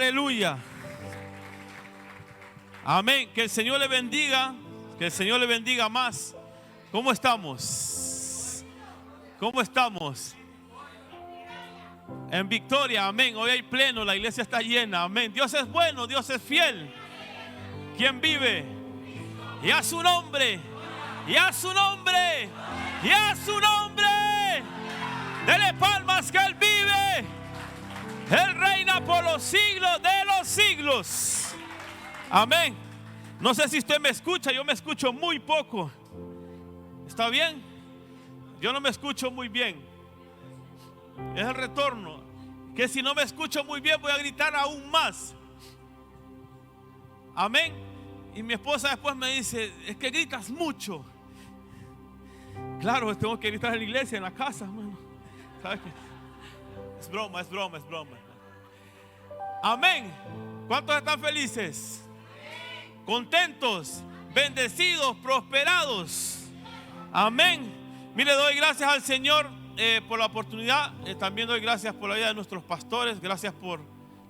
Aleluya. Amén. Que el Señor le bendiga. Que el Señor le bendiga más. ¿Cómo estamos? ¿Cómo estamos? En victoria, amén. Hoy hay pleno, la iglesia está llena, amén. Dios es bueno, Dios es fiel. ¿Quién vive? Y a su nombre, y a su nombre, y a su nombre. Dele palmas que Él vive. Él reina por los siglos de los siglos. Amén. No sé si usted me escucha, yo me escucho muy poco. ¿Está bien? Yo no me escucho muy bien. Es el retorno. Que si no me escucho muy bien voy a gritar aún más. Amén. Y mi esposa después me dice: es que gritas mucho. Claro, tengo que gritar en la iglesia, en la casa, hermano. ¿Sabes qué? Es broma, es broma, es broma. Amén. ¿Cuántos están felices? Contentos, bendecidos, prosperados. Amén. Mire, doy gracias al Señor por la oportunidad. También doy gracias por la vida de nuestros pastores. Gracias por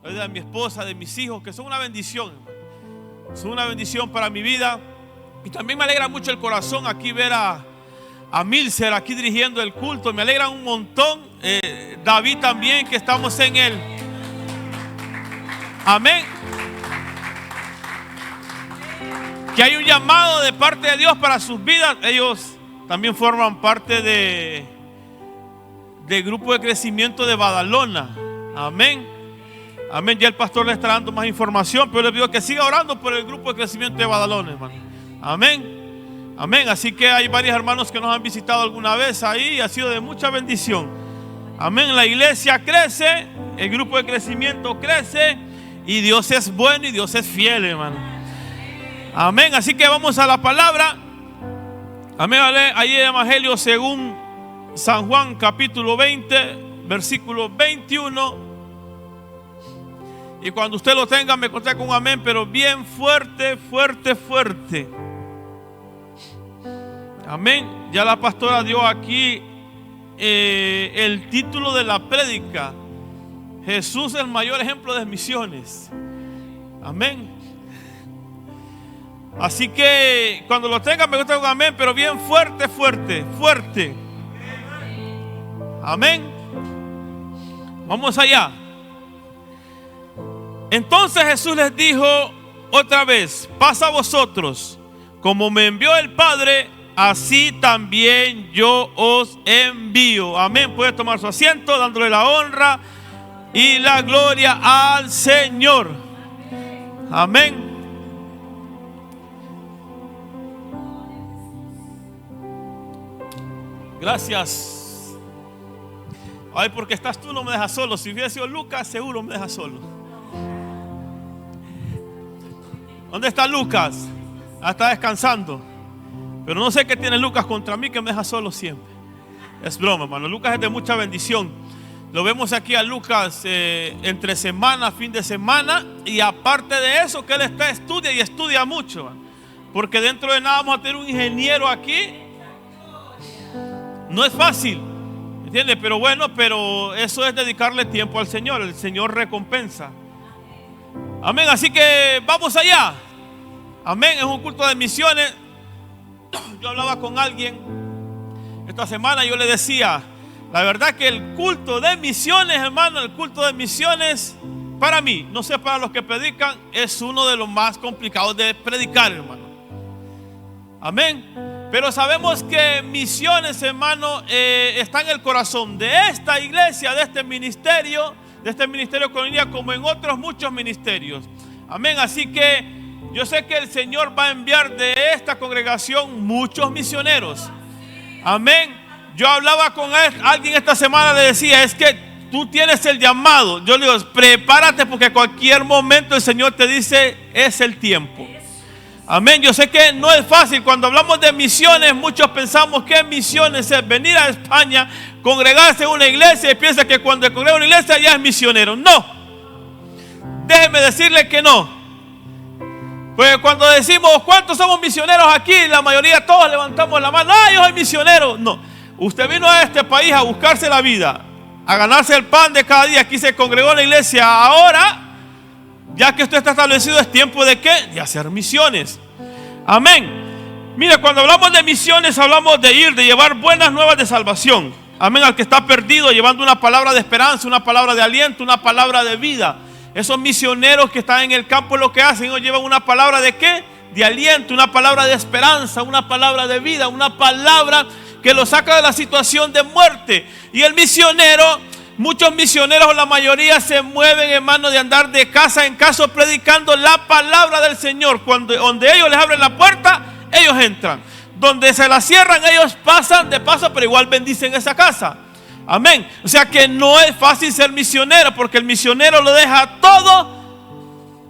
la vida de mi esposa, de mis hijos, que son una bendición. Son una bendición para mi vida. Y también me alegra mucho el corazón aquí ver a Milcer aquí dirigiendo el culto. Me alegra un montón. David también, que estamos en él. Amén. Que hay un llamado de parte de Dios para sus vidas. Ellos también forman parte del grupo de crecimiento de Badalona. Amén. Amén. Ya el pastor le está dando más información, pero le pido que siga orando por el grupo de crecimiento de Badalona, hermano. Amén. Amén. Así que hay varios hermanos que nos han visitado alguna vez ahí y ha sido de mucha bendición. Amén. La iglesia crece, el grupo de crecimiento crece y Dios es bueno y Dios es fiel, hermano. Amén. Así que vamos a la palabra. Amén. Ahí el Evangelio según San Juan, capítulo 20, versículo 21. Y cuando usted lo tenga, me contesta con un amén, pero bien fuerte, fuerte, fuerte. Amén. Ya la pastora dio aquí el título de la prédica: Jesús, el mayor ejemplo de misiones. Amén. Así que cuando lo tengan, me gusta un amén, pero bien fuerte, fuerte, fuerte. Amén. Vamos allá. Entonces Jesús les dijo otra vez: pasa a vosotros, como me envió el Padre, así también yo os envío. Amén. Puede tomar su asiento, dándole la honra y la gloria al Señor. Amén. Gracias. Ay, porque estás tú, no me dejas solo. Si hubiera sido Lucas, seguro me dejas solo. ¿Dónde está Lucas? Está descansando. Pero no sé qué tiene Lucas contra mí, que me deja solo siempre. Es broma, hermano. Lucas es de mucha bendición. Lo vemos aquí a Lucas entre semana, fin de semana. Y aparte de eso, que él estudia y estudia mucho, hermano. Porque dentro de nada vamos a tener un ingeniero aquí. No es fácil, ¿entiendes? Pero bueno, pero eso es dedicarle tiempo al Señor. El Señor recompensa. Amén. Así que vamos allá. Amén. Es un culto de misiones. Yo hablaba con alguien esta semana y yo le decía: la verdad que el culto de misiones, hermano, el culto de misiones, para mí, no sé para los que predican, es uno de los más complicados de predicar, hermano. Amén. Pero sabemos que misiones, hermano, está en el corazón de esta iglesia, de este ministerio Colonia, como en otros muchos ministerios. Amén. Así que yo sé que el Señor va a enviar de esta congregación muchos misioneros. Amén. Yo hablaba con alguien esta semana, le decía: es que tú tienes el llamado. Yo le digo: prepárate, porque a cualquier momento el Señor te dice: es el tiempo. Amén. Yo sé que no es fácil. Cuando hablamos de misiones, muchos pensamos que misiones es venir a España, congregarse en una iglesia y piensa que cuando se congrega en una iglesia ya es misionero. No. Déjeme decirle que no. Pues cuando decimos ¿cuántos somos misioneros aquí? La mayoría, todos levantamos la mano. ¡Ah, yo soy misionero! No. Usted vino a este país a buscarse la vida, a ganarse el pan de cada día. Aquí se congregó en la iglesia. Ahora ya que esto está establecido, es tiempo ¿de qué? De hacer misiones. Amén. Mira, cuando hablamos de misiones, hablamos de ir, de llevar buenas nuevas de salvación. Amén, al que está perdido, llevando una palabra de esperanza, una palabra de aliento, una palabra de vida. Esos misioneros que están en el campo, lo que hacen, ellos llevan una palabra ¿de qué? De aliento, una palabra de esperanza, una palabra de vida, una palabra que lo saca de la situación de muerte. Y el misionero, muchos misioneros, la mayoría se mueven, hermano, de andar de casa en casa predicando la palabra del Señor. Donde ellos les abren la puerta, ellos entran. Donde se la cierran, ellos pasan de paso, pero igual bendicen esa casa. Amén. O sea que no es fácil ser misionero, porque el misionero lo deja todo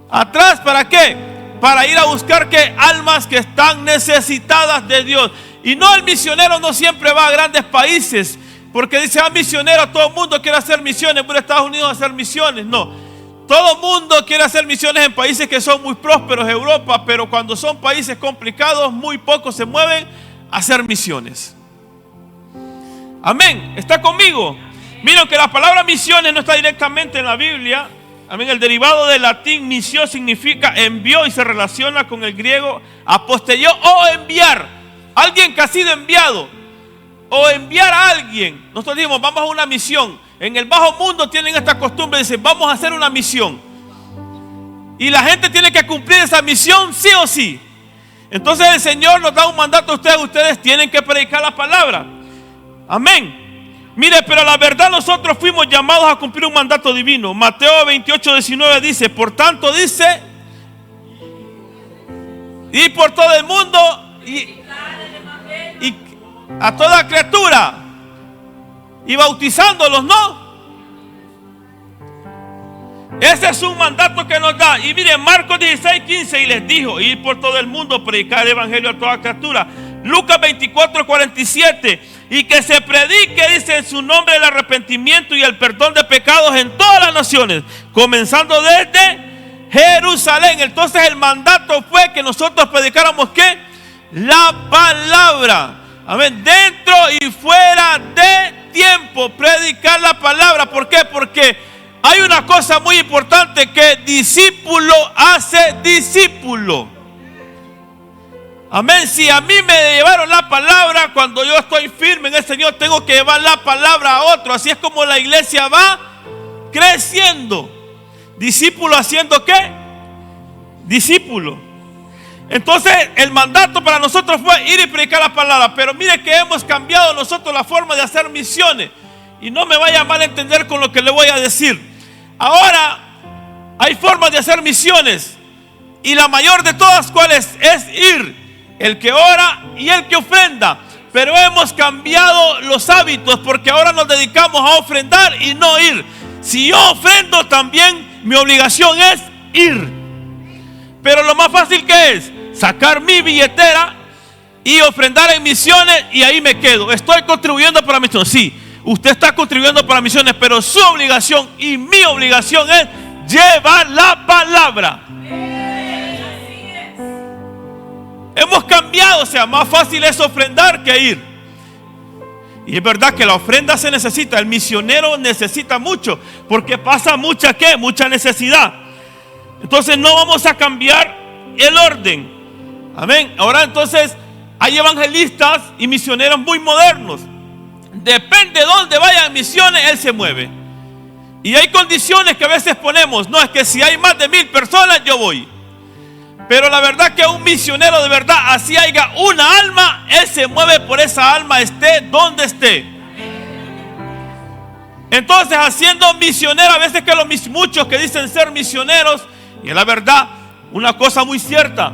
atrás. ¿Para qué? Para ir a buscar ¿qué? Almas que están necesitadas de Dios. Y no, el misionero no siempre va a grandes países, porque dice, misionero, todo el mundo quiere hacer misiones, voy a Estados Unidos a hacer misiones. No, todo el mundo quiere hacer misiones en países que son muy prósperos, Europa, pero cuando son países complicados, muy pocos se mueven a hacer misiones. Amén, ¿está conmigo? Miren que la palabra misiones no está directamente en la Biblia. Amén, el derivado del latín misión significa envió y se relaciona con el griego apostelló o enviar. Alguien que ha sido enviado o enviar a alguien. Nosotros decimos, vamos a una misión. En el bajo mundo tienen esta costumbre de decir, vamos a hacer una misión. Y la gente tiene que cumplir esa misión sí o sí. Entonces el Señor nos da un mandato a ustedes. Ustedes tienen que predicar la palabra. Amén. Mire, pero la verdad nosotros fuimos llamados a cumplir un mandato divino. Mateo 28:19 dice, por tanto dice, y por todo el mundo y a toda criatura y bautizándolos, ¿no? Ese es un mandato que nos da. Y miren, Marcos 16:15, y les dijo, ir por todo el mundo, predicar el evangelio a toda criatura. Lucas 24:47, y que se predique, dice, en su nombre el arrepentimiento y el perdón de pecados en todas las naciones, comenzando desde Jerusalén. Entonces el mandato fue que nosotros predicáramos ¿qué? La palabra. Amén. Dentro y fuera de tiempo, predicar la palabra. ¿Por qué? Porque hay una cosa muy importante, que discípulo hace discípulo. Amén. Si a mí me llevaron la palabra, cuando yo estoy firme en el Señor, tengo que llevar la palabra a otro. Así es como la iglesia va creciendo. Discípulo haciendo ¿qué? Discípulo. Entonces el mandato para nosotros fue ir y predicar la palabra. Pero mire que hemos cambiado nosotros la forma de hacer misiones. Y no me vaya a mal entender con lo que le voy a decir. Ahora hay formas de hacer misiones, y la mayor de todas, ¿cuál es? Es ir, el que ora y el que ofrenda. Pero hemos cambiado los hábitos, porque ahora nos dedicamos a ofrendar y no ir. Si yo ofrendo, también mi obligación es ir. Pero lo más fácil que es sacar mi billetera y ofrendar en misiones, y ahí me quedo. Estoy contribuyendo para misiones. Sí, usted está contribuyendo para misiones, pero su obligación y mi obligación es llevar la palabra. Hemos cambiado, o sea, más fácil es ofrendar que ir. Y es verdad que la ofrenda se necesita, el misionero necesita mucho, porque pasa mucha necesidad. Entonces no vamos a cambiar el orden. Amén. Ahora entonces hay evangelistas y misioneros muy modernos. Depende de dónde vayan misiones, él se mueve. Y hay condiciones que a veces ponemos. No, es que si hay más de 1000 personas, yo voy. Pero la verdad que un misionero de verdad, así haya una alma, él se mueve por esa alma, esté donde esté. Entonces, haciendo misionero, a veces que muchos que dicen ser misioneros, y es la verdad, una cosa muy cierta,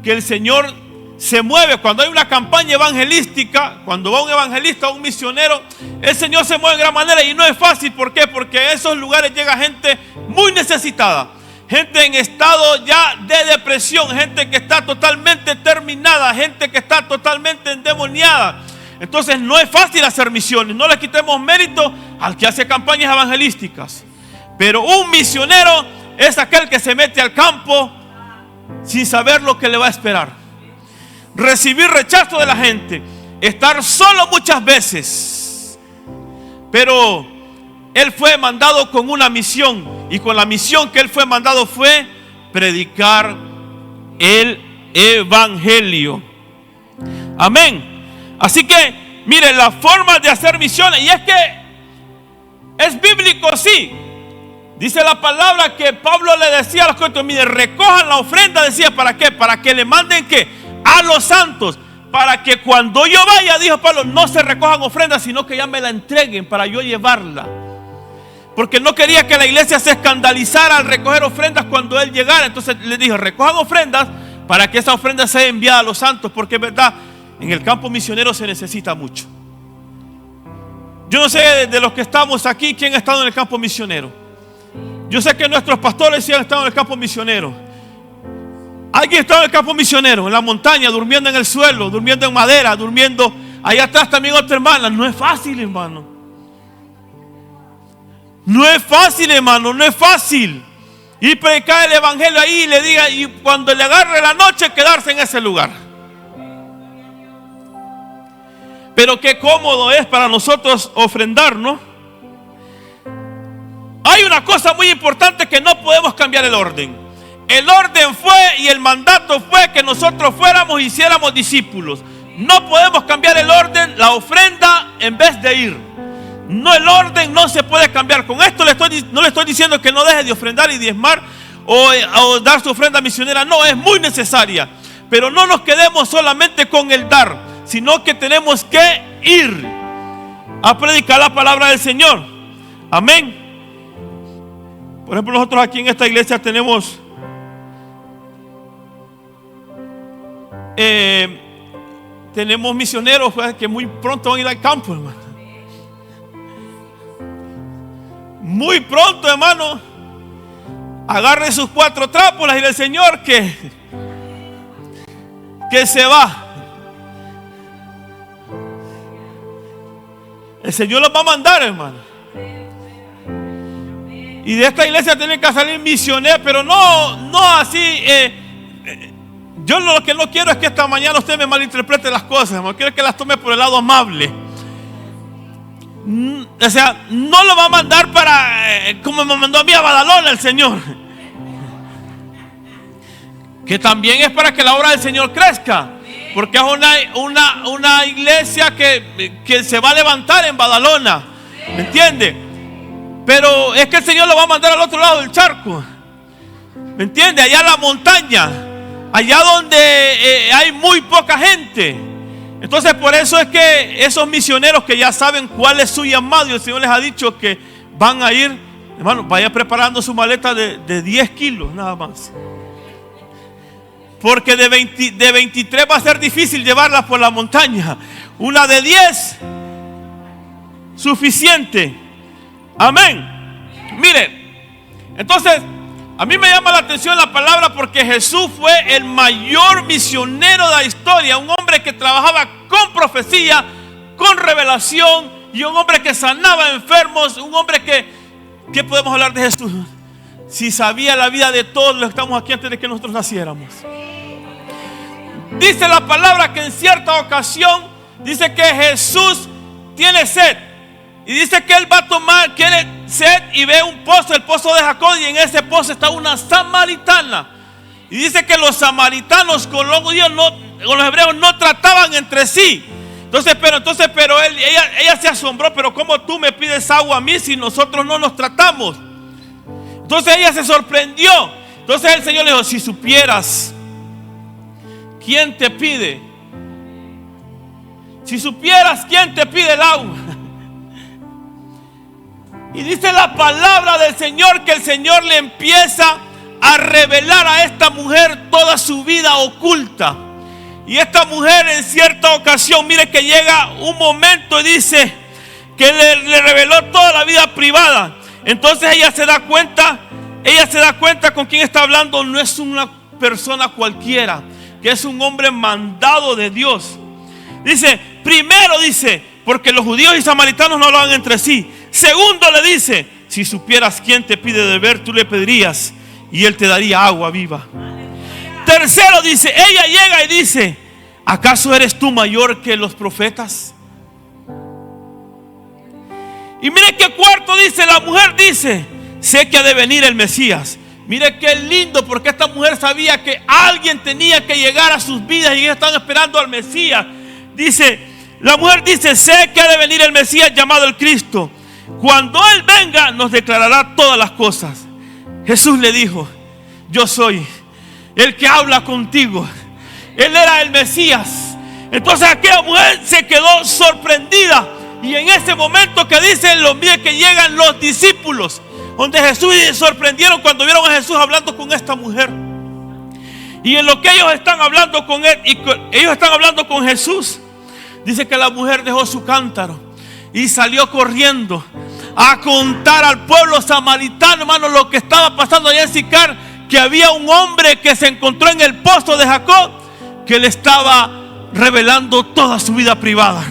que el Señor se mueve cuando hay una campaña evangelística. Cuando va un evangelista o un misionero, el Señor se mueve de gran manera, y no es fácil. ¿Por qué? Porque a esos lugares llega gente muy necesitada, gente en estado ya de depresión, gente que está totalmente terminada, gente que está totalmente endemoniada. Entonces no es fácil hacer misiones. No le quitemos mérito al que hace campañas evangelísticas, pero un misionero es aquel que se mete al campo sin saber lo que le va a esperar, recibir rechazo de la gente, estar solo muchas veces. Pero él fue mandado con una misión, y con la misión que él fue mandado fue predicar el evangelio. Amén. Así que, mire, la forma de hacer misiones, y es que es bíblico, sí. Dice la palabra que Pablo le decía a los corintios: mire, recojan la ofrenda, decía, ¿para qué? Para que le manden, ¿qué? A los santos. Para que cuando yo vaya, dijo Pablo, no se recojan ofrendas, sino que ya me la entreguen para yo llevarla. Porque no quería que la iglesia se escandalizara al recoger ofrendas cuando él llegara. Entonces le dijo: recojan ofrendas para que esa ofrenda sea enviada a los santos. Porque es verdad, en el campo misionero se necesita mucho. Yo no sé de los que estamos aquí quién ha estado en el campo misionero. Yo sé que nuestros pastores sí han estado en el campo misionero. Alguien está en el campo misionero, en la montaña, durmiendo en el suelo, durmiendo en madera, durmiendo. Allá atrás también otra hermana. No es fácil, hermano. No es fácil, hermano, no es fácil. Y predicar el evangelio ahí y le diga, y cuando le agarre la noche, quedarse en ese lugar. Pero qué cómodo es para nosotros ofrendar, ¿no? Hay una cosa muy importante que no podemos cambiar: el orden. El orden fue y el mandato fue que nosotros fuéramos y hiciéramos discípulos. No podemos cambiar el orden, la ofrenda en vez de ir. No, el orden no se puede cambiar. Con esto no le estoy diciendo que no deje de ofrendar y diezmar o dar su ofrenda misionera. No, es muy necesaria. Pero no nos quedemos solamente con el dar, sino que tenemos que ir a predicar la palabra del Señor. Amén. Por ejemplo, nosotros aquí en esta iglesia tenemos misioneros, pues, que muy pronto van a ir al campo, hermano. Muy pronto, hermano. Agarre sus 4 trápolas y el Señor que se va. El Señor los va a mandar, hermano. Y de esta iglesia tienen que salir misioneros, pero no así. Yo lo que no quiero es que esta mañana usted me malinterprete las cosas, hermano. Quiero que las tome por el lado amable. O sea, no lo va a mandar para como me mandó a mí a Badalona el Señor, que también es para que la obra del Señor crezca, porque es una iglesia que se va a levantar en Badalona, ¿me entiende? Pero es que el Señor lo va a mandar al otro lado del charco, ¿me entiende? Allá en la montaña, allá donde hay muy poca gente. Entonces por eso es que esos misioneros que ya saben cuál es su llamado y el Señor les ha dicho que van a ir, hermano, vaya preparando su maleta de 10 kilos nada más. Porque de 23 va a ser difícil llevarla por la montaña. Una de 10, suficiente. Amén. Mire, entonces a mí me llama la atención la palabra, porque Jesús fue el mayor misionero de la historia. Un hombre que trabajaba con profecía, con revelación, y un hombre que sanaba enfermos. Un hombre ¿qué podemos hablar de Jesús? Si sabía la vida de todos los que estamos aquí antes de que nosotros naciéramos. Dice la palabra que en cierta ocasión dice que Jesús tiene sed. Y dice que él va a tomar, quiere sed, y ve un pozo, el pozo de Jacob, y en ese pozo está una samaritana. Y dice que los samaritanos con los judíos con los hebreos no trataban entre sí. Pero ella se asombró: pero ¿cómo tú me pides agua a mí si nosotros no nos tratamos? Entonces ella se sorprendió. Entonces el Señor le dijo: si supieras quién te pide, si supieras quién te pide el agua. Y dice la palabra del Señor que el Señor le empieza a revelar a esta mujer toda su vida oculta. Y esta mujer en cierta ocasión, mire que llega un momento y dice que le reveló toda la vida privada. Entonces ella se da cuenta con quién está hablando. No es una persona cualquiera, que es un hombre mandado de Dios. Dice, primero dice, porque los judíos y samaritanos no hablaban entre sí. Segundo le dice, si supieras quién te pide de beber, tú le pedirías y él te daría agua viva. Tercero dice, ella llega y dice, ¿acaso eres tú mayor que los profetas? Y mire que cuarto dice, la mujer dice, sé que ha de venir el Mesías. Mire qué lindo, porque esta mujer sabía que alguien tenía que llegar a sus vidas y ellos estaban esperando al Mesías. La mujer dice, sé que ha de venir el Mesías llamado el Cristo. Cuando Él venga, nos declarará todas las cosas. Jesús le dijo, yo soy el que habla contigo. Él era el Mesías. Entonces aquella mujer se quedó sorprendida. Y en ese momento que dicen los días que llegan los discípulos, donde Jesús se sorprendieron cuando vieron a Jesús hablando con esta mujer. Y en lo que ellos están hablando con él, y ellos están hablando con Jesús, dice que la mujer dejó su cántaro y salió corriendo a contar al pueblo samaritano, hermano, lo que estaba pasando allá en Sicar, que había un hombre que se encontró en el pozo de Jacob, que le estaba revelando toda su vida privada.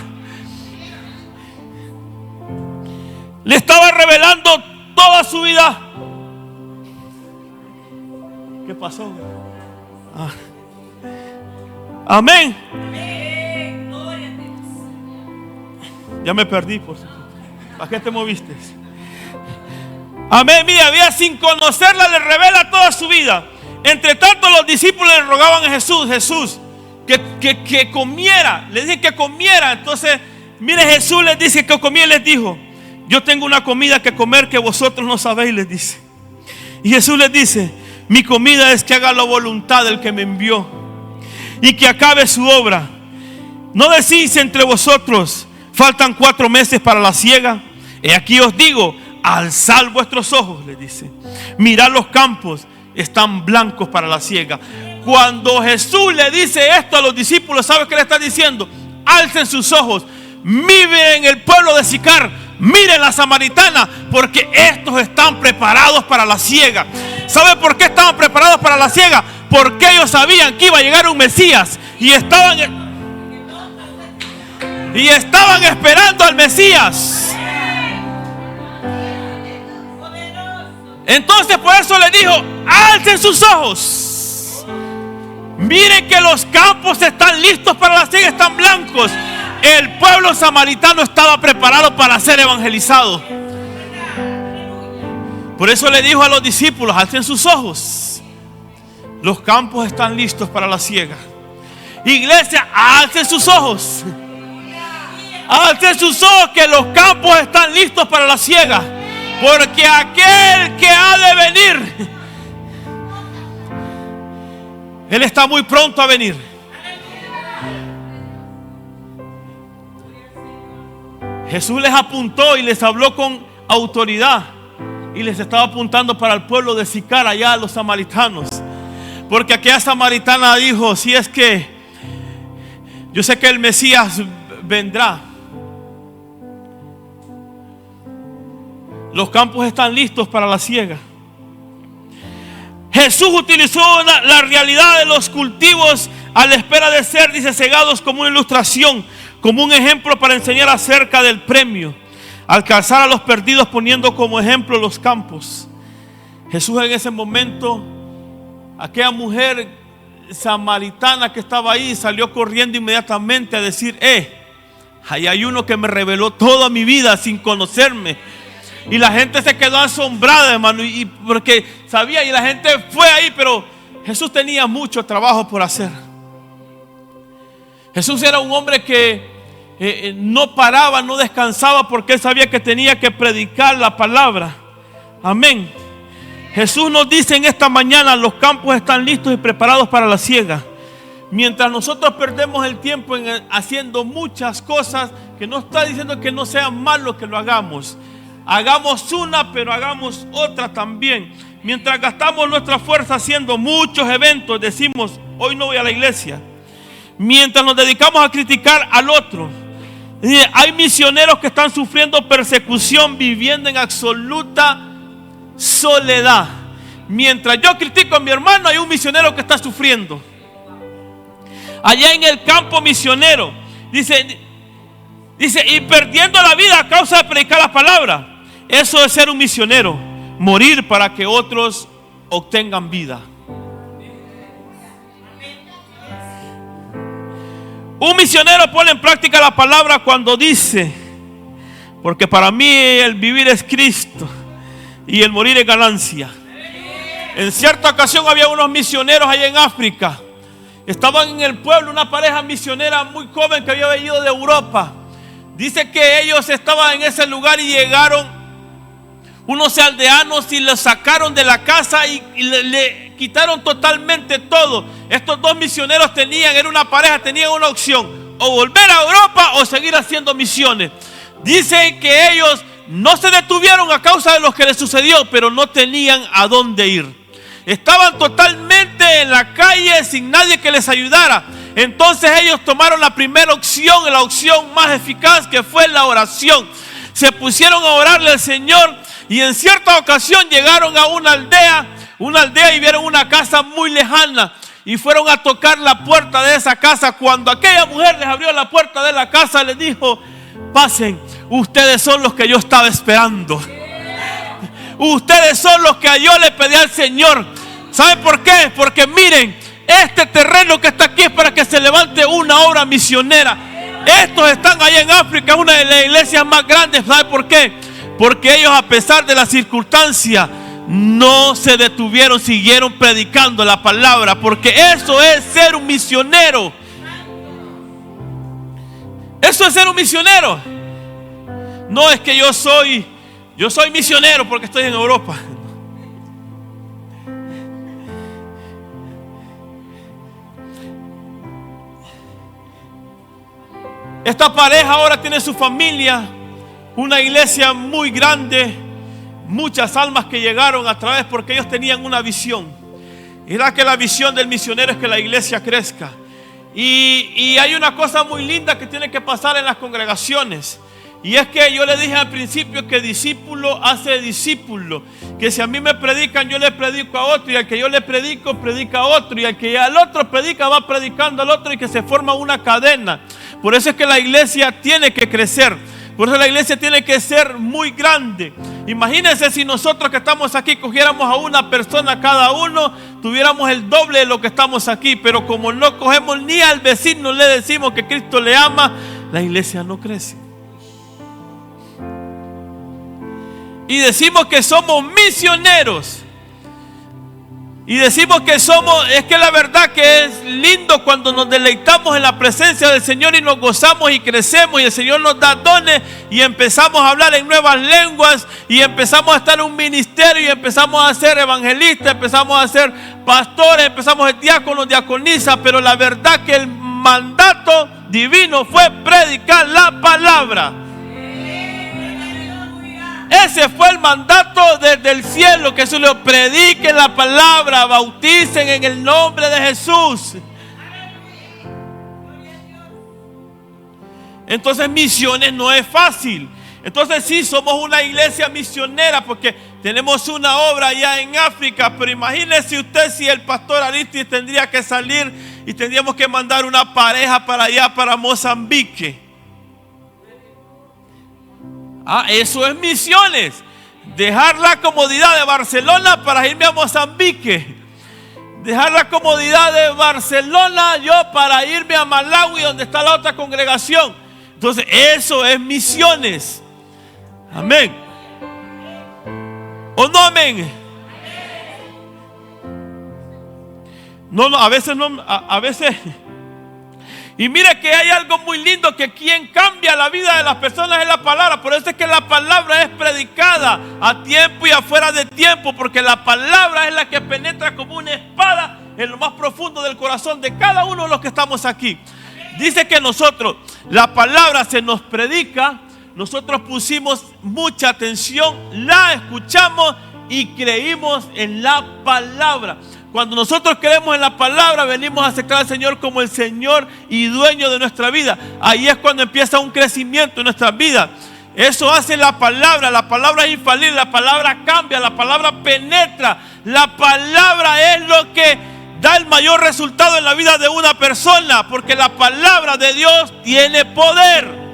Le estaba revelando toda su vida. ¿Qué pasó? Amén. Ya me perdí, por supuesto. ¿Para qué te moviste? Amén. Mira, había sin conocerla, le revela toda su vida. Entre tanto, los discípulos le rogaban a Jesús que comiera. Le dije que comiera. Entonces, mire, Jesús les dice que comiera y les dijo, yo tengo una comida que comer que vosotros no sabéis, les dice. Y Jesús les dice, mi comida es que haga la voluntad del que me envió y que acabe su obra. No decís entre vosotros, faltan 4 meses para la siega. He aquí os digo, alzad vuestros ojos, les dice. Mirad los campos, están blancos para la siega. Cuando Jesús le dice esto a los discípulos, ¿sabe qué le está diciendo? Alcen sus ojos, miren el pueblo de Sicar, miren la samaritana, porque estos están preparados para la siega. ¿Sabe por qué estaban preparados para la siega? Porque ellos sabían que iba a llegar un Mesías y estaban esperando al Mesías. Entonces por eso le dijo, alcen sus ojos, miren que los campos están listos para la siega, están blancos. El pueblo samaritano estaba preparado para ser evangelizado. Por eso le dijo a los discípulos, alcen sus ojos, los campos están listos para la siega. Iglesia, alcen sus ojos, alcen sus ojos, que los campos están listos para la siega. Porque aquel que ha de venir, Él está muy pronto a venir. Jesús les apuntó y les habló con autoridad. Y les estaba apuntando para el pueblo de Sicar, allá a los samaritanos. Porque aquella samaritana dijo, si es que yo sé que el Mesías vendrá, los campos están listos para la siega. Jesús utilizó la realidad de los cultivos a la espera de ser, dice, cegados como una ilustración, como un ejemplo para enseñar acerca del premio, alcanzar a los perdidos poniendo como ejemplo los campos. Jesús en ese momento, aquella mujer samaritana que estaba ahí salió corriendo inmediatamente a decir, ahí hay uno que me reveló toda mi vida sin conocerme. Y la gente se quedó asombrada, hermano, y porque sabía, y la gente fue ahí, pero Jesús tenía mucho trabajo por hacer. Jesús era un hombre que no paraba, no descansaba, porque él sabía que tenía que predicar la palabra. Amén. Jesús nos dice en esta mañana, los campos están listos y preparados para la siega. Mientras nosotros perdemos el tiempo haciendo muchas cosas, que no está diciendo que no sea malo que lo hagamos. Hagamos una, pero hagamos otra también. Mientras gastamos nuestra fuerza haciendo muchos eventos, decimos, hoy no voy a la iglesia. Mientras nos dedicamos a criticar al otro. Hay misioneros que están sufriendo persecución, viviendo en absoluta soledad. Mientras yo critico a mi hermano, hay un misionero que está sufriendo. Allá en el campo misionero, dice, y perdiendo la vida a causa de predicar la palabra. Eso es ser un misionero, morir para que otros obtengan vida. Un misionero pone en práctica la palabra cuando dice, porque para mí el vivir es Cristo y el morir es ganancia. En cierta ocasión había unos misioneros allá en África. Estaban en el pueblo una pareja misionera muy joven que había venido de Europa. Dice que ellos estaban en ese lugar y llegaron unos aldeanos y los sacaron de la casa y le quitaron totalmente todo. Estos dos misioneros era una pareja, tenían una opción: o volver a Europa o seguir haciendo misiones. Dicen que ellos no se detuvieron a causa de lo que les sucedió, pero no tenían a dónde ir. Estaban totalmente en la calle sin nadie que les ayudara. Entonces ellos tomaron la primera opción, la opción más eficaz, que fue la oración. Se pusieron a orarle al Señor y en cierta ocasión llegaron a una aldea y vieron una casa muy lejana y fueron a tocar la puerta de esa casa. Cuando aquella mujer les abrió la puerta de la casa, les dijo: pasen, ustedes son los que yo estaba esperando. Ustedes son los que yo le pedí al Señor. ¿Saben por qué? Porque miren, este terreno que está aquí es para que se levante una obra misionera. Estos están allá en África, es una de las iglesias más grandes. ¿Saben por qué? Porque ellos, a pesar de las circunstancias, no se detuvieron, siguieron predicando la palabra. Porque eso es ser un misionero. Eso es ser un misionero. No es que yo soy misionero porque estoy en Europa. Esta pareja ahora tiene su familia, una iglesia muy grande, muchas almas que llegaron a través, porque ellos tenían una visión. Era que la visión del misionero es que la iglesia crezca. Y hay una cosa muy linda que tiene que pasar en las congregaciones. Y es que yo le dije al principio que discípulo hace discípulo. Que si a mí me predican, yo le predico a otro. Y al que yo le predico, predica a otro. Y al que al otro predica, va predicando al otro. Y que se forma una cadena. Por eso es que la iglesia tiene que crecer. Por eso la iglesia tiene que ser muy grande. Imagínense si nosotros que estamos aquí cogiéramos a una persona cada uno, tuviéramos el doble de lo que estamos aquí. Pero como no cogemos ni al vecino, le decimos que Cristo le ama, la iglesia no crece. Y decimos que somos misioneros. Y decimos que es que la verdad que es lindo cuando nos deleitamos en la presencia del Señor y nos gozamos y crecemos y el Señor nos da dones y empezamos a hablar en nuevas lenguas y empezamos a estar en un ministerio y empezamos a ser evangelistas, empezamos a ser pastores, empezamos a ser diáconos, diaconisas, pero la verdad que el mandato divino fue predicar la palabra. Ese fue el mandato desde el cielo, que se lo prediquen la palabra, bauticen en el nombre de Jesús. Entonces misiones no es fácil. Entonces sí, somos una iglesia misionera porque tenemos una obra allá en África. Pero imagínese usted si el pastor Aristis tendría que salir y tendríamos que mandar una pareja para allá, para Mozambique. Eso es misiones. Dejar la comodidad de Barcelona para irme a Mozambique. Dejar la comodidad de Barcelona yo para irme a Malawi, donde está la otra congregación. Entonces eso es misiones. Amén. ¿O no amén? No, a veces no, a veces. Y mire que hay algo muy lindo, que quien cambia la vida de las personas es la palabra. Por eso es que la palabra es predicada a tiempo y afuera de tiempo, porque la palabra es la que penetra como una espada en lo más profundo del corazón de cada uno de los que estamos aquí. Dice que nosotros, la palabra se nos predica, nosotros pusimos mucha atención, la escuchamos y creímos en la palabra. Cuando nosotros creemos en la palabra, venimos a aceptar al Señor como el Señor y dueño de nuestra vida. Ahí es cuando empieza un crecimiento en nuestra vida. Eso hace la palabra es infalible, la palabra cambia, la palabra penetra. La palabra es lo que da el mayor resultado en la vida de una persona, porque la palabra de Dios tiene poder.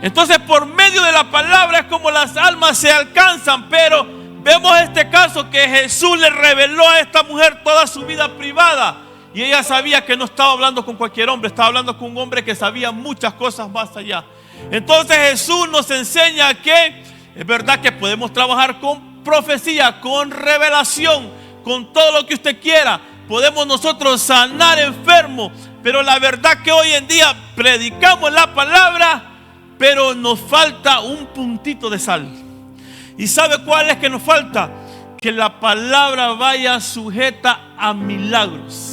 Entonces, por medio de la palabra es como las almas se alcanzan, pero vemos este caso que Jesús le reveló a esta mujer toda su vida privada. Y ella sabía que no estaba hablando con cualquier hombre, estaba hablando con un hombre que sabía muchas cosas más allá. Entonces Jesús nos enseña que Es verdad que podemos trabajar con profecía, con revelación, con todo lo que usted quiera. Podemos nosotros sanar enfermos, pero la verdad que hoy en día predicamos la palabra, pero nos falta un puntito de sal. ¿Y sabe cuál es que nos falta? Que la palabra vaya sujeta a milagros.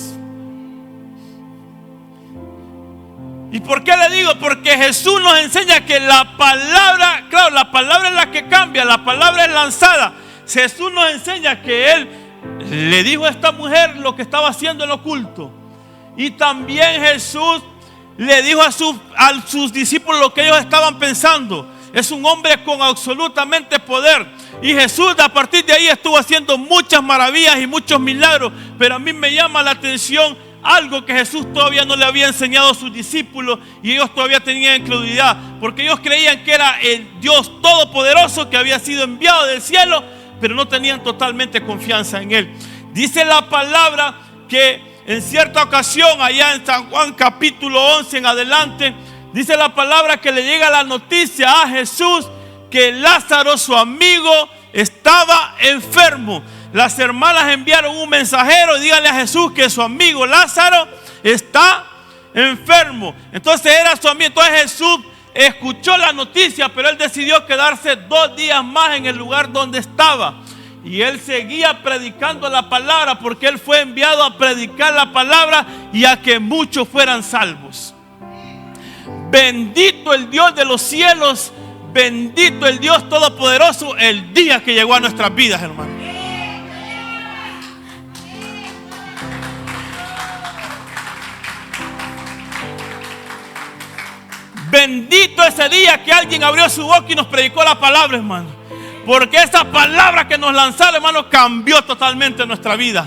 ¿Y por qué le digo? Porque Jesús nos enseña que la palabra, claro, la palabra es la que cambia, la palabra es lanzada. Jesús nos enseña que Él le dijo a esta mujer lo que estaba haciendo en lo oculto. Y también Jesús le dijo a sus discípulos lo que ellos estaban pensando. Es un hombre con absolutamente poder. Y Jesús a partir de ahí estuvo haciendo muchas maravillas y muchos milagros. Pero a mí me llama la atención algo que Jesús todavía no le había enseñado a sus discípulos, y ellos todavía tenían incredulidad, porque ellos creían que era el Dios todopoderoso que había sido enviado del cielo, pero no tenían totalmente confianza en Él. Dice la palabra que en cierta ocasión, allá en San Juan capítulo 11 en adelante, dice la palabra que le llega la noticia a Jesús que Lázaro, su amigo, estaba enfermo. Las hermanas enviaron un mensajero y díganle a Jesús que su amigo Lázaro está enfermo. Entonces era su amigo. Entonces Jesús escuchó la noticia, pero él decidió quedarse 2 días más en el lugar donde estaba. Y él seguía predicando la palabra, porque él fue enviado a predicar la palabra y a que muchos fueran salvos. Bendito el Dios de los cielos, bendito el Dios todopoderoso, el día que llegó a nuestras vidas, hermano. Bendito ese día que alguien abrió su boca y nos predicó la palabra, hermano. Porque esa palabra que nos lanzaron, hermano, cambió totalmente nuestra vida.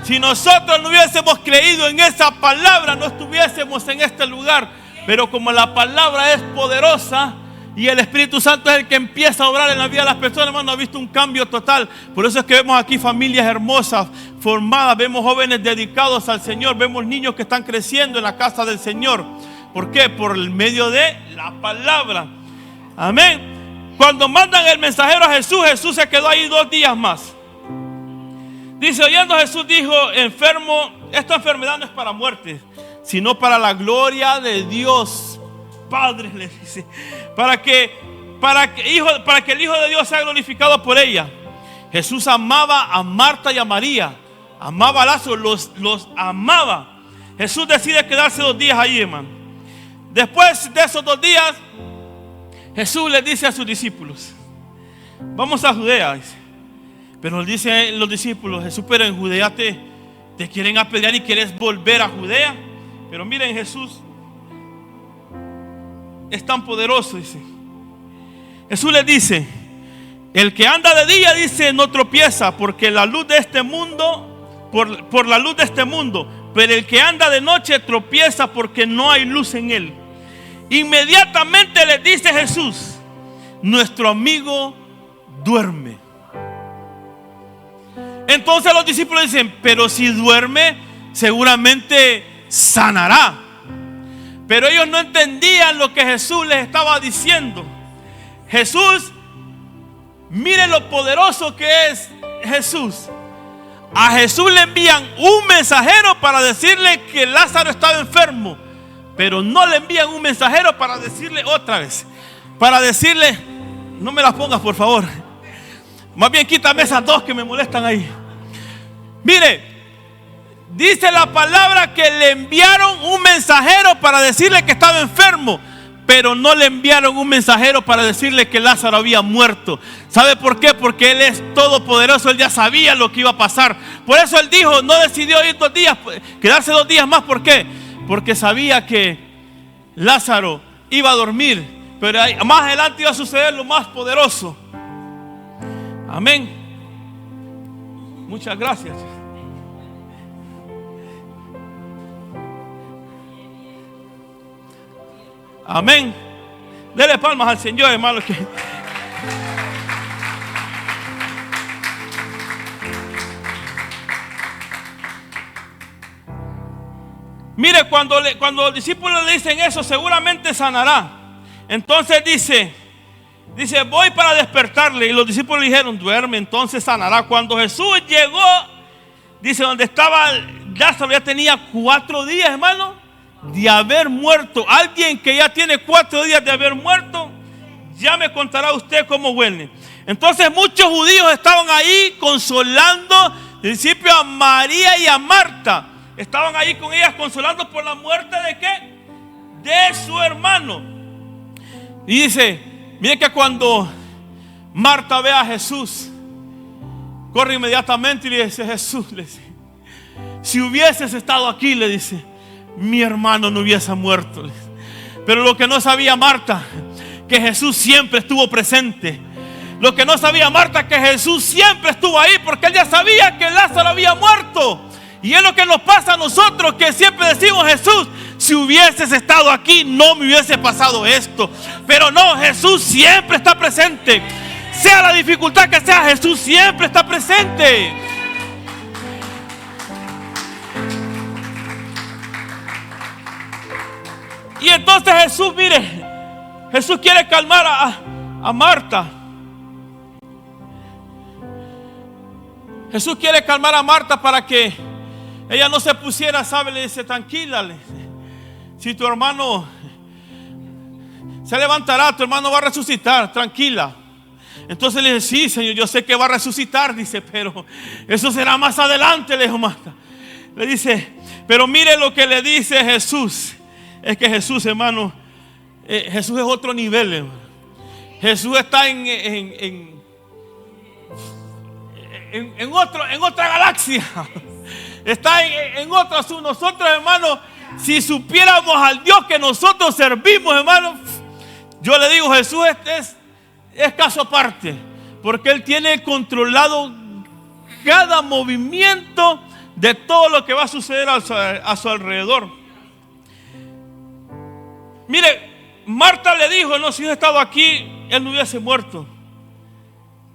Si nosotros no hubiésemos creído en esa palabra, no estuviésemos en este lugar. Pero como la palabra es poderosa y el Espíritu Santo es el que empieza a obrar en la vida de las personas, hermano, ha visto un cambio total. Por eso es que vemos aquí familias hermosas, formadas, vemos jóvenes dedicados al Señor, vemos niños que están creciendo en la casa del Señor. ¿Por qué? Por el medio de la palabra. Amén. Cuando mandan el mensajero a Jesús, Jesús se quedó ahí 2 días más. Dice, oyendo Jesús dijo, enfermo, esta enfermedad no es para muerte, sino para la gloria de Dios Padre, le dice, para que el Hijo de Dios sea glorificado por ella. Jesús amaba a Marta y a María, amaba a Lázaro, los amaba. Jesús decide quedarse 2 días ahí, hermano. Después de esos 2 días, Jesús les dice a sus discípulos, vamos a Judea, dice. Pero les dicen los discípulos, Jesús, pero en Judea te quieren apedrear y quieres volver a Judea. Pero miren, Jesús es tan poderoso, dice. Jesús les dice, el que anda de día, dice, no tropieza, porque la luz de este mundo, por la luz de este mundo, pero el que anda de noche tropieza porque no hay luz en él. Inmediatamente les dice Jesús, nuestro amigo duerme. Entonces los discípulos dicen, pero si duerme, seguramente sanará. Pero ellos no entendían lo que Jesús les estaba diciendo. Jesús, miren lo poderoso que es Jesús. A Jesús le envían un mensajero para decirle que Lázaro estaba enfermo, pero no le envían un mensajero para decirle otra vez, para decirle, no me las pongas por favor, más bien quítame esas 2 que me molestan ahí. Mire, dice la palabra que le enviaron un mensajero para decirle que estaba enfermo, pero no le enviaron un mensajero para decirle que Lázaro había muerto. ¿Sabe por qué? Porque Él es todopoderoso, Él ya sabía lo que iba a pasar. Por eso Él dijo, no decidió ir 2 días, quedarse 2 días más. ¿Por qué? Porque sabía que Lázaro iba a dormir, pero más adelante iba a suceder lo más poderoso. Amén. Muchas gracias. Amén. Dele palmas al Señor, hermano. Mire, cuando los discípulos le dicen eso, seguramente sanará. Entonces dice, Dice, voy para despertarle. Y los discípulos le dijeron, duerme, entonces sanará. Cuando Jesús llegó, dice, donde estaba Lázaro, ya tenía 4 días, hermano, de haber muerto. Alguien que ya tiene 4 días de haber muerto, ya me contará usted cómo huele. Entonces muchos judíos estaban ahí consolando, al principio, a María y a Marta. Estaban ahí con ellas consolando por la muerte ¿de qué? De su hermano. Y dice, mire que cuando Marta ve a Jesús, corre inmediatamente y le dice, Jesús, le dice, si hubieses estado aquí, le dice, mi hermano no hubiese muerto. Pero lo que no sabía Marta, que Jesús siempre estuvo presente. Lo que no sabía Marta, que Jesús siempre estuvo ahí, porque él ya sabía que Lázaro había muerto. Y es lo que nos pasa a nosotros, que siempre decimos, Jesús, si hubieses estado aquí, no me hubiese pasado esto. Pero no, Jesús siempre está presente. Sea la dificultad que sea, Jesús siempre está presente. Y entonces Jesús, mire, Jesús quiere calmar a Marta. Jesús quiere calmar a Marta para que ella no se pusiera, ¿sabe? Le dice, tranquila, le dice, si tu hermano se levantará, tu hermano va a resucitar, tranquila. Entonces le dice, sí, Señor, yo sé que va a resucitar, dice, pero eso será más adelante, le dijo Marta. Le dice, pero mire lo que le dice Jesús. Es que Jesús, hermano, Jesús es otro nivel, hermano. Jesús está en otra galaxia. Está en otro asunto. Nosotros, hermano, si supiéramos al Dios que nosotros servimos, hermano, yo le digo, Jesús es caso aparte, porque Él tiene controlado cada movimiento de todo lo que va a suceder a su alrededor. Mire, Marta le dijo, no, si hubiera estado aquí, él no hubiese muerto.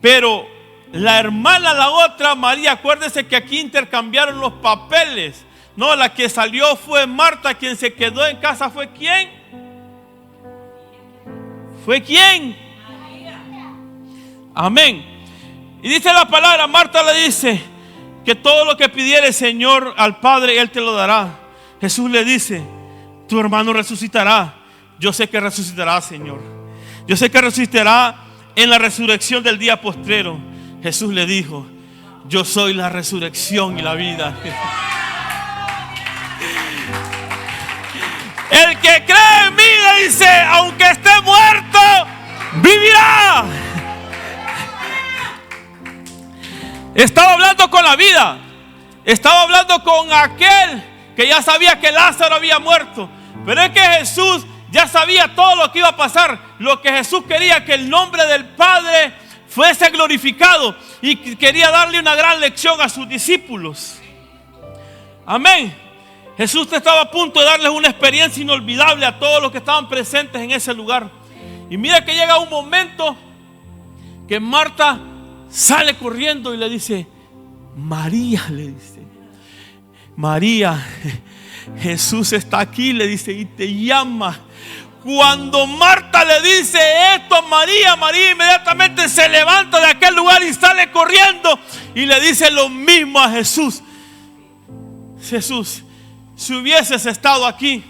Pero la hermana, la otra, María, acuérdese que aquí intercambiaron los papeles. No, la que salió fue Marta, quien se quedó en casa fue ¿quién? ¿Fue quién? Amén. Y dice la palabra, Marta le dice que todo lo que pidiere el Señor al Padre, Él te lo dará. Jesús le dice, tu hermano resucitará. Yo sé que resucitará, Señor. Yo sé que resucitará en la resurrección del día postrero. Jesús le dijo, yo soy la resurrección y la vida. El que cree en mí, le dice, aunque esté muerto, vivirá. Estaba hablando con la vida. Estaba hablando con aquel que ya sabía que Lázaro había muerto. Pero es que Jesús ya sabía todo lo que iba a pasar. Lo que Jesús quería, que el nombre del Padre fuese glorificado, y quería darle una gran lección a sus discípulos. Amén. Jesús estaba a punto de darles una experiencia inolvidable a todos los que estaban presentes en ese lugar. Y mira que llega un momento que Marta sale corriendo y le dice, María, le dice, María, Jesús está aquí, le dice, y te llama. Cuando Marta le dice esto a María, María inmediatamente se levanta de aquel lugar y sale corriendo y le dice lo mismo a Jesús. Jesús, si hubieses estado aquí,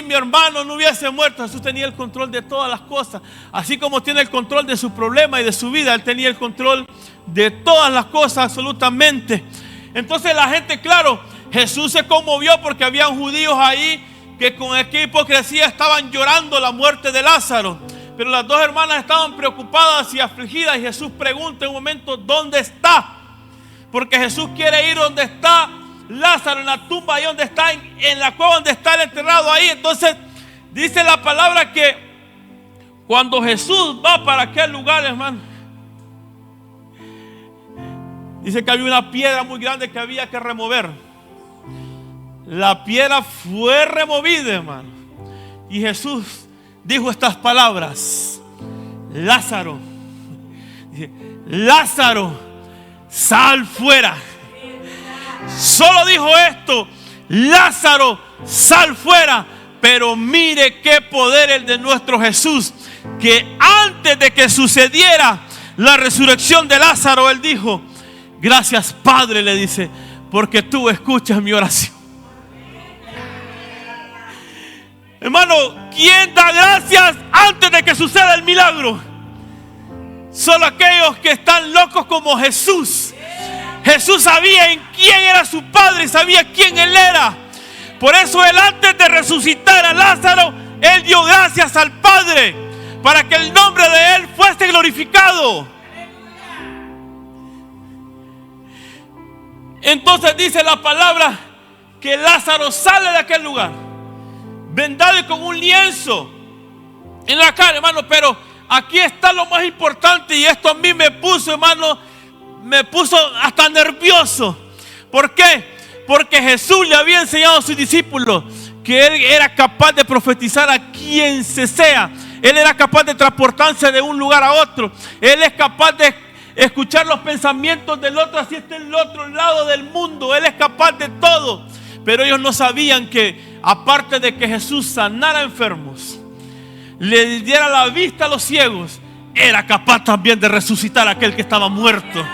mi hermano no hubiese muerto. Jesús tenía el control de todas las cosas. Así como tiene el control de su problema y de su vida, Él tenía el control de todas las cosas absolutamente. Entonces la gente, claro, Jesús se conmovió porque habían judíos ahí que con qué hipocresía estaban llorando la muerte de Lázaro. Pero las dos hermanas estaban preocupadas y afligidas. Y Jesús pregunta en un momento, ¿dónde está? Porque Jesús quiere ir donde está Lázaro, en la tumba, ahí donde está, en la cueva donde está el enterrado ahí. Entonces dice la palabra que cuando Jesús va para aquel lugar, hermano, dice que había una piedra muy grande que había que remover. La piedra fue removida, hermano, y Jesús dijo estas palabras: Lázaro, dice, Lázaro, sal fuera. Solo dijo esto: Lázaro, sal fuera. Pero mire qué poder el de nuestro Jesús, que antes de que sucediera la resurrección de Lázaro, Él dijo: gracias, Padre, le dice, porque tú escuchas mi oración. Hermano, ¿quién da gracias antes de que suceda el milagro? Solo aquellos que están locos como Jesús. Jesús sabía en quién era su Padre y sabía quién Él era. Por eso Él, antes de resucitar a Lázaro, Él dio gracias al Padre para que el nombre de Él fuese glorificado. Entonces dice la palabra que Lázaro sale de aquel lugar, vendado y con un lienzo en la cara, hermano. Pero aquí está lo más importante, y esto a mí me puso, hermano, me puso hasta nervioso. ¿Por qué? Porque Jesús le había enseñado a sus discípulos que Él era capaz de profetizar a quien se sea. Él era capaz de transportarse de un lugar a otro. Él es capaz de escuchar los pensamientos del otro, así está en el otro lado del mundo. Él es capaz de todo. Pero ellos no sabían que, aparte de que Jesús sanara enfermos, le diera la vista a los ciegos, era capaz también de resucitar a aquel que estaba muerto.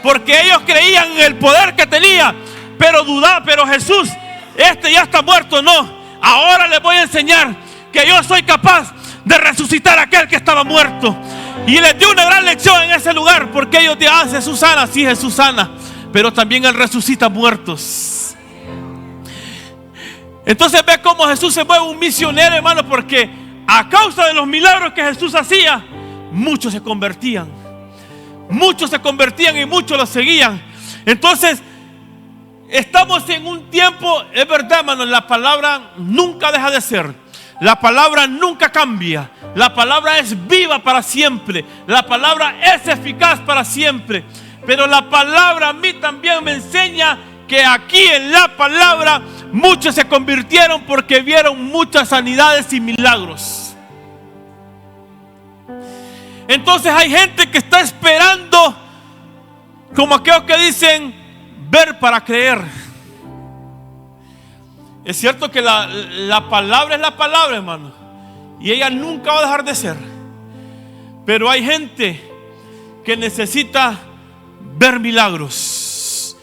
Porque ellos creían en el poder que tenía, pero dudaban. Pero Jesús, este ya está muerto. No, ahora les voy a enseñar que yo soy capaz de resucitar a aquel que estaba muerto. Y les dio una gran lección en ese lugar, porque ellos decían: Jesús sana. Sí, Jesús sana, pero también Él resucita muertos. Entonces ve cómo Jesús se mueve un misionero, hermano, porque a causa de los milagros que Jesús hacía, muchos se convertían. Muchos se convertían y muchos lo seguían. Entonces, estamos en un tiempo, es verdad, hermano, la palabra nunca deja de ser. La palabra nunca cambia. La palabra es viva para siempre. La palabra es eficaz para siempre. Pero la palabra a mí también me enseña que aquí en la palabra muchos se convirtieron porque vieron muchas sanidades y milagros. Entonces hay gente que está esperando, como aquellos que dicen, ver para creer. Es cierto que la palabra es la palabra, hermano, y ella nunca va a dejar de ser. Pero hay gente que necesita ver milagros.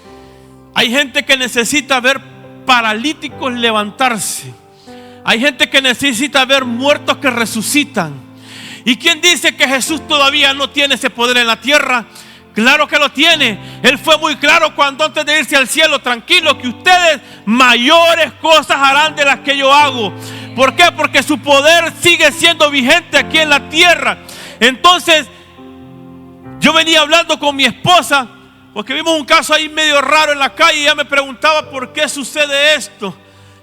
Hay gente que necesita ver paralíticos levantarse. Hay gente que necesita ver muertos que resucitan. ¿Y quién dice que Jesús todavía no tiene ese poder en la tierra? Claro que lo tiene. Él fue muy claro cuando, antes de irse al cielo: tranquilo, que ustedes mayores cosas harán de las que yo hago. ¿Por qué? Porque su poder sigue siendo vigente aquí en la tierra. Entonces, yo venía hablando con mi esposa, porque vimos un caso ahí medio raro en la calle, y ella me preguntaba por qué sucede esto,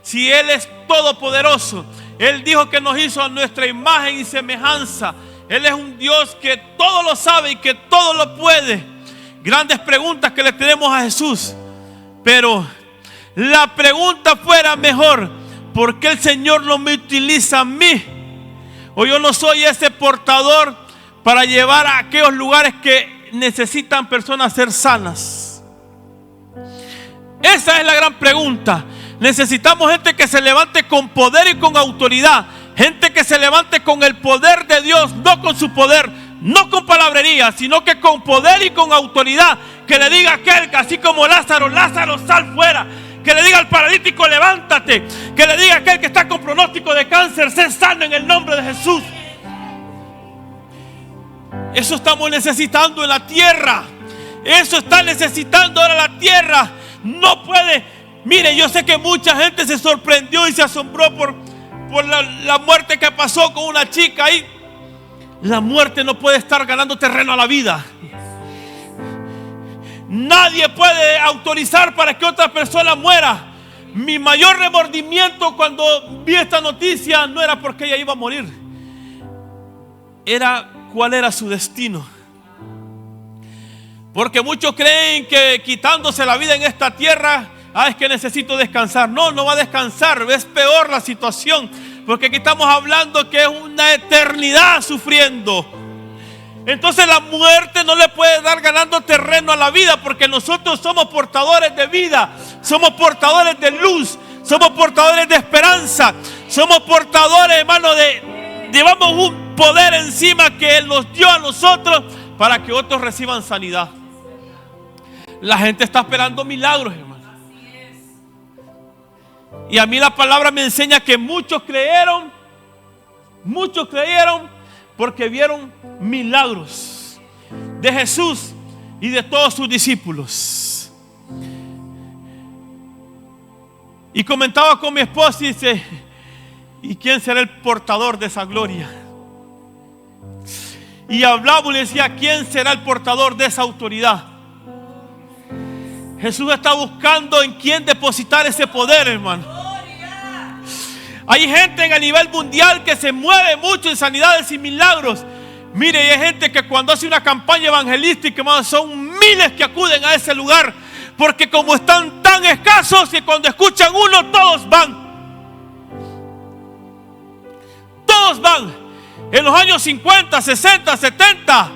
si Él es todopoderoso. Él dijo que nos hizo a nuestra imagen y semejanza. Él es un Dios que todo lo sabe y que todo lo puede. Grandes preguntas que le tenemos a Jesús. Pero la pregunta fuera mejor: ¿por qué el Señor no me utiliza a mí? O yo no soy ese portador para llevar a aquellos lugares que necesitan personas ser sanas. Esa es la gran pregunta. Necesitamos gente que se levante con poder y con autoridad. Gente que se levante con el poder de Dios, no con su poder, no con palabrería, sino que con poder y con autoridad. Que le diga a aquel, así como Lázaro: Lázaro, sal fuera. Que le diga al paralítico: levántate. Que le diga a aquel que está con pronóstico de cáncer: sé sano en el nombre de Jesús. Eso estamos necesitando en la tierra. Eso está necesitando ahora la tierra. No puede. Mire, yo sé que mucha gente se sorprendió y se asombró por la muerte que pasó con una chica ahí. La muerte no puede estar ganando terreno a la vida. Nadie puede autorizar para que otra persona muera. Mi mayor remordimiento cuando vi esta noticia no era porque ella iba a morir, era cuál era su destino. Porque muchos creen que quitándose la vida en esta tierra, es que necesito descansar. No, no va a descansar. Es peor la situación, porque aquí estamos hablando que es una eternidad sufriendo. Entonces la muerte no le puede dar ganando terreno a la vida, porque nosotros somos portadores de vida, somos portadores de luz, Somos portadores de esperanza. Somos portadores, hermano, llevamos un poder encima que Él nos dio a nosotros para que otros reciban sanidad. La gente está esperando milagros, hermano. Y a mí la palabra me enseña que muchos creyeron porque vieron milagros de Jesús y de todos sus discípulos. Y comentaba con mi esposa y dice: ¿y quién será el portador de esa gloria? Y hablaba y le decía: ¿quién será el portador de esa autoridad? Jesús está buscando en quién depositar ese poder, hermano. Hay gente a nivel mundial que se mueve mucho en sanidades y milagros. Mire, hay gente que cuando hace una campaña evangelística, hermano, son miles que acuden a ese lugar. Porque como están tan escasos que cuando escuchan uno, todos van. Todos van. En los años 50, 60, 70,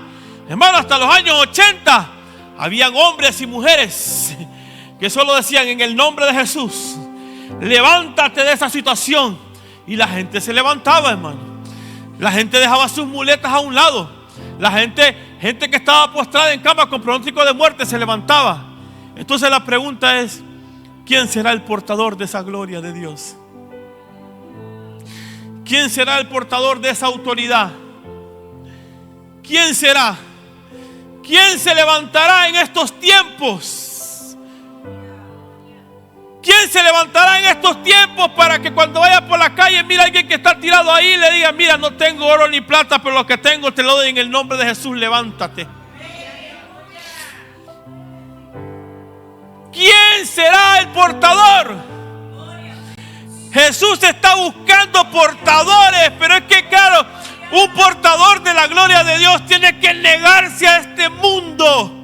hermano, hasta los años 80, habían hombres y mujeres que solo decían: en el nombre de Jesús, levántate de esa situación. Y la gente se levantaba, hermano. La gente dejaba sus muletas a un lado. La gente que estaba postrada en cama con pronóstico de muerte se levantaba. Entonces la pregunta es: ¿quién será el portador de esa gloria de Dios? ¿Quién será el portador de esa autoridad? ¿Quién será? ¿Quién se levantará en estos tiempos? ¿Quién se levantará en estos tiempos para que cuando vaya por la calle mire a alguien que está tirado ahí y le diga: mira, no tengo oro ni plata, pero lo que tengo te lo doy en el nombre de Jesús, levántate? ¿Quién será el portador? Jesús está buscando portadores, pero es que claro, un portador de la gloria de Dios tiene que negarse a este mundo.